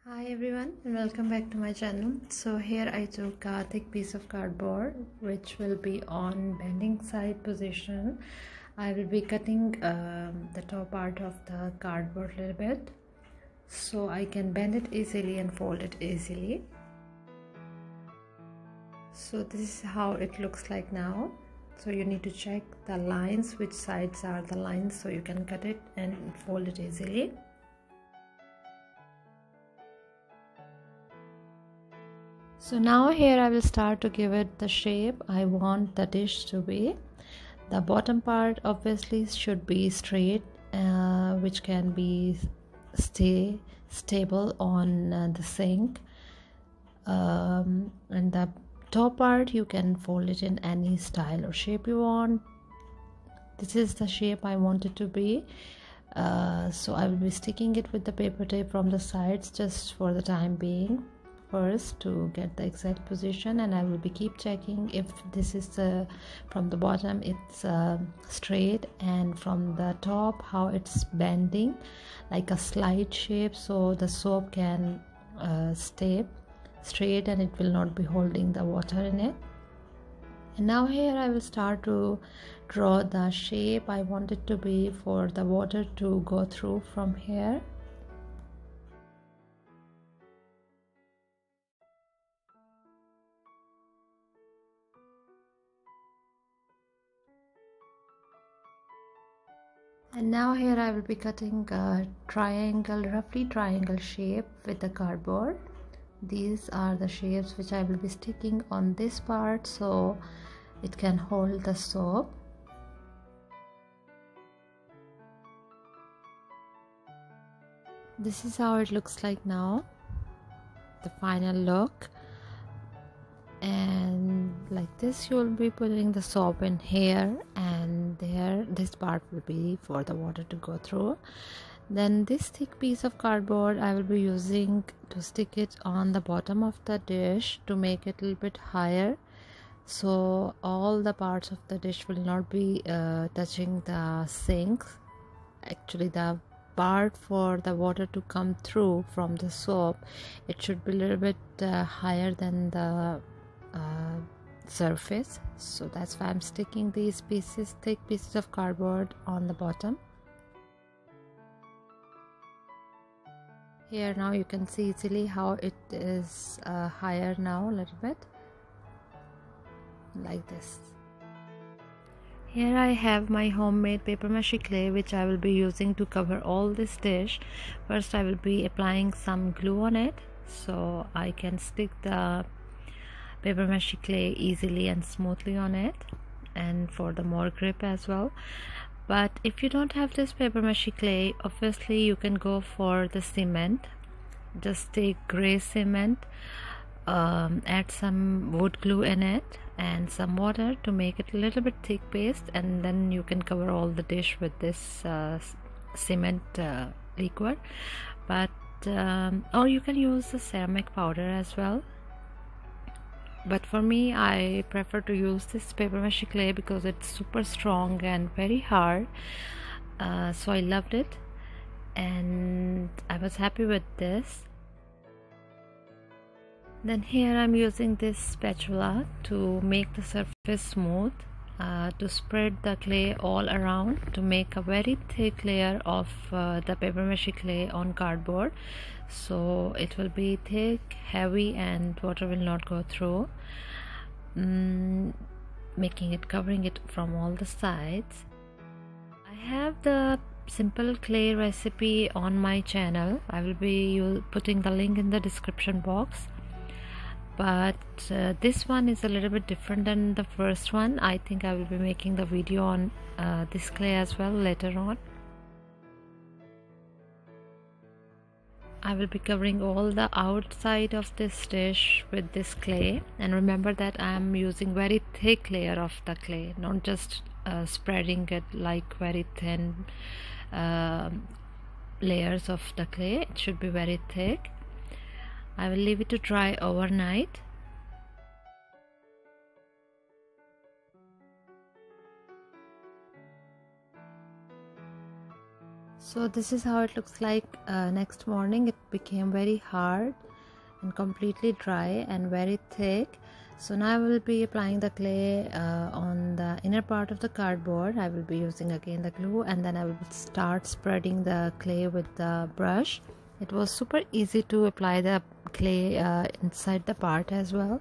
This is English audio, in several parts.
Hi everyone and welcome back to my channel. So here I took a thick piece of cardboard which will be on bending side position. I will be cutting the top part of the cardboard a little bit so I can bend it easily and fold it easily. So this is how it looks like now. So you need to check the lines, which sides are the lines, so you can cut it and fold it easily. So now here I will start to give it the shape I want the dish to be. The bottom part obviously should be straight, which can be stay stable on the sink, and the top part you can fold it in any style or shape you want. This is the shape I want it to be. So I will be sticking it with the paper tape from the sides just for the time being first to get the exact position, and I will be keep checking if this is from the bottom it's straight, and from the top how it's bending like a slide shape, so the soap can stay straight and it will not be holding the water in it. And now here I will start to draw the shape I want it to be for the water to go through from here. And now here I will be cutting a triangle, roughly triangle shape with the cardboard. These are the shapes which I will be sticking on this part so it can hold the soap. This is how it looks like now, the final look. And like this you will be putting the soap in here, and there this part will be for the water to go through. Then this thick piece of cardboard I will be using to stick it on the bottom of the dish to make it a little bit higher, so all the parts of the dish will not be touching the sink. Actually the part for the water to come through from the soap, it should be a little bit higher than the surface, so that's why I'm sticking these thick pieces of cardboard on the bottom. Here now you can see easily how it is higher now a little bit like this. Here I have my homemade paper mache clay which I will be using to cover all this dish. First I will be applying some glue on it so I can stick the paper mache clay easily and smoothly on it, and for the more grip as well. But if you don't have this paper mache clay, obviously you can go for the cement. Just take gray cement, add some wood glue in it and some water to make it a little bit thick paste, and then you can cover all the dish with this cement liquid. But or you can use the ceramic powder as well, but for me I prefer to use this paper mache clay because it's super strong and very hard, so I loved it and I was happy with this. Then here I'm using this spatula to make the surface smooth, to spread the clay all around to make a very thick layer of the paper mache clay on cardboard, so it will be thick, heavy, and water will not go through, making it, covering it from all the sides. I have the simple clay recipe on my channel. I will be putting the link in the description box, but this one is a little bit different than the first one. I think I will be making the video on this clay as well later on. I will be covering all the outside of this dish with this clay, and remember that I am using very thick layer of the clay, not just spreading it like very thin layers of the clay. It should be very thick. I will leave it to dry overnight. So this is how it looks like next morning. It became very hard and completely dry and very thick. So now I will be applying the clay on the inner part of the cardboard. I will be using again the glue, and then I will start spreading the clay with the brush. It was super easy to apply the clay inside the part as well,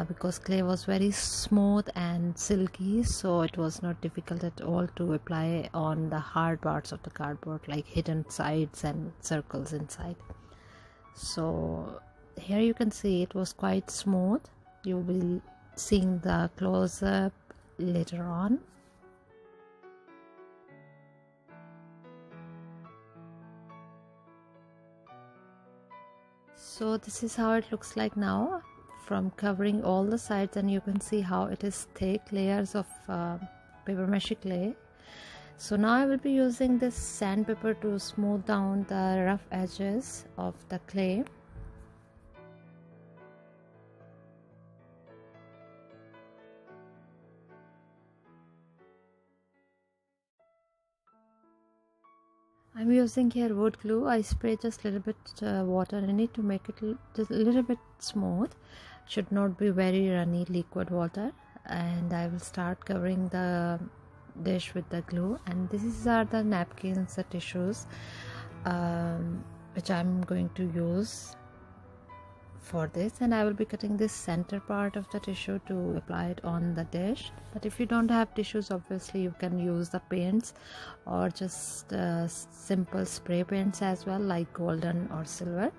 because clay was very smooth and silky, so it was not difficult at all to apply on the hard parts of the cardboard, like hidden sides and circles inside. So here you can see it was quite smooth. You will be seeing the close-up later on. So this is how it looks like now, from covering all the sides, and you can see how it is thick layers of paper mache clay. So now I will be using this sandpaper to smooth down the rough edges of the clay. I'm using here wood glue. I spray just a little bit water in it to make it just a little bit smooth. Should not be very runny liquid water. And I will start covering the dish with the glue. And these are the napkins, the tissues, which I'm going to use for this. And I will be cutting this center part of the tissue to apply it on the dish. But if you don't have tissues, obviously you can use the paints or just simple spray paints as well, like golden or silver.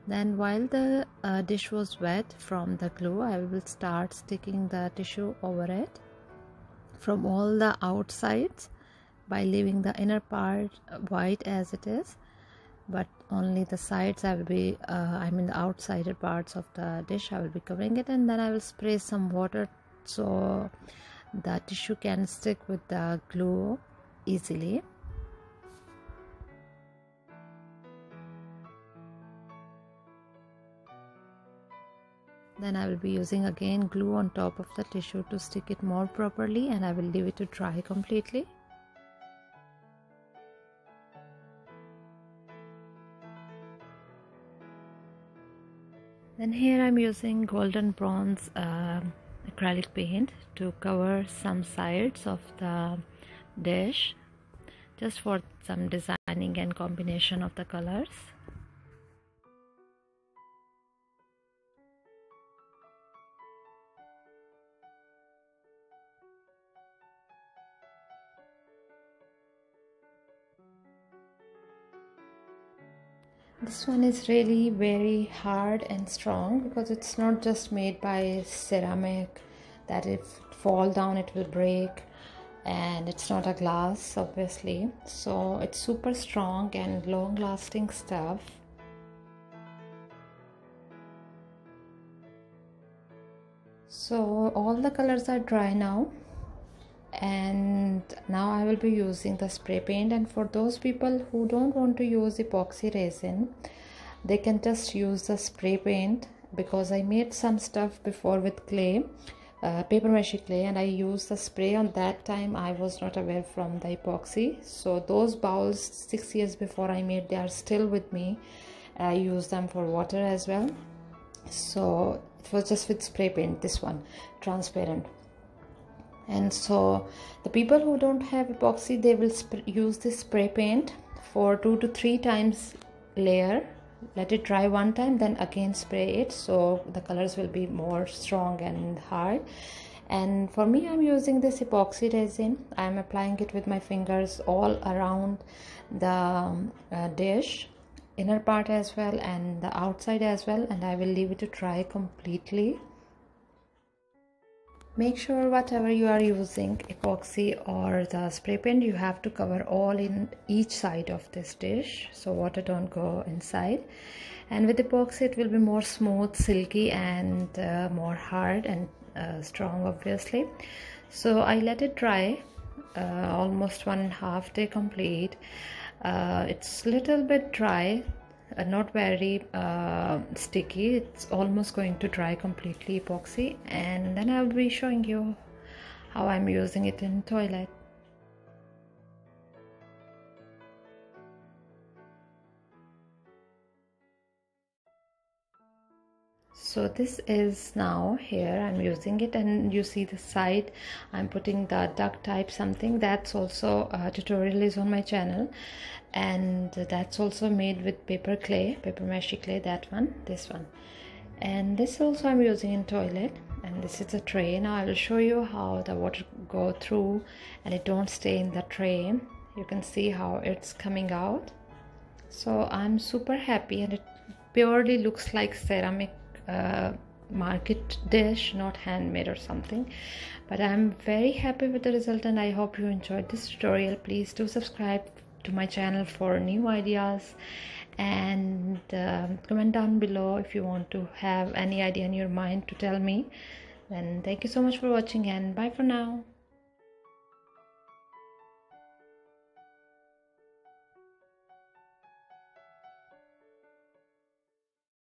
Then while the dish was wet from the glue, I will start sticking the tissue over it from all the outsides by leaving the inner part white as it is, but only the sides I will be the outside parts of the dish I will be covering it. And then I will spray some water so the tissue can stick with the glue easily. Then I will be using again glue on top of the tissue to stick it more properly, and I will leave it to dry completely. Then here I'm using golden bronze acrylic paint to cover some sides of the dish, just for some designing and combination of the colors. This one is really very hard and strong because it's not just made by ceramic that if it fall down it will break, and it's not a glass obviously, so it's super strong and long lasting stuff. So all the colors are dry now, and now I will be using the spray paint. And for those people who don't want to use epoxy resin, they can just use the spray paint, because I made some stuff before with clay, paper mache clay, and I used the spray. On that time I was not aware from the epoxy, so those bowls 6 years before I made, they are still with me. I use them for water as well. So it was just with spray paint, this one transparent. And so the people who don't have epoxy, they will use this spray paint for 2 to 3 times layer, let it dry one time, then again spray it, so the colors will be more strong and hard. And for me, I'm using this epoxy resin. I'm applying it with my fingers all around the dish, inner part as well and the outside as well, and I will leave it to dry completely. Make sure whatever you are using, epoxy or the spray paint, you have to cover all in each side of this dish so water don't go inside. And with epoxy it will be more smooth, silky, and more hard and strong obviously. So I let it dry almost 1.5 day complete. It's little bit dry, not very sticky. It's almost going to dry completely, epoxy, and then I'll be showing you how I'm using it in toilet. So this is now here, I'm using it, and you see the side I'm putting the duck type something. That's also a tutorial is on my channel, and that's also made with paper clay, paper mache clay, that one, this one. And this also I'm using in toilet, and this is a tray. Now I will show you how the water go through and it don't stay in the tray. You can see how it's coming out. So I'm super happy, and it purely looks like ceramic market dish, not handmade or something. But I'm very happy with the result, and I hope you enjoyed this tutorial. Please do subscribe to my channel for new ideas, and comment down below if you want to have any idea in your mind to tell me. Then thank you so much for watching, and bye for now.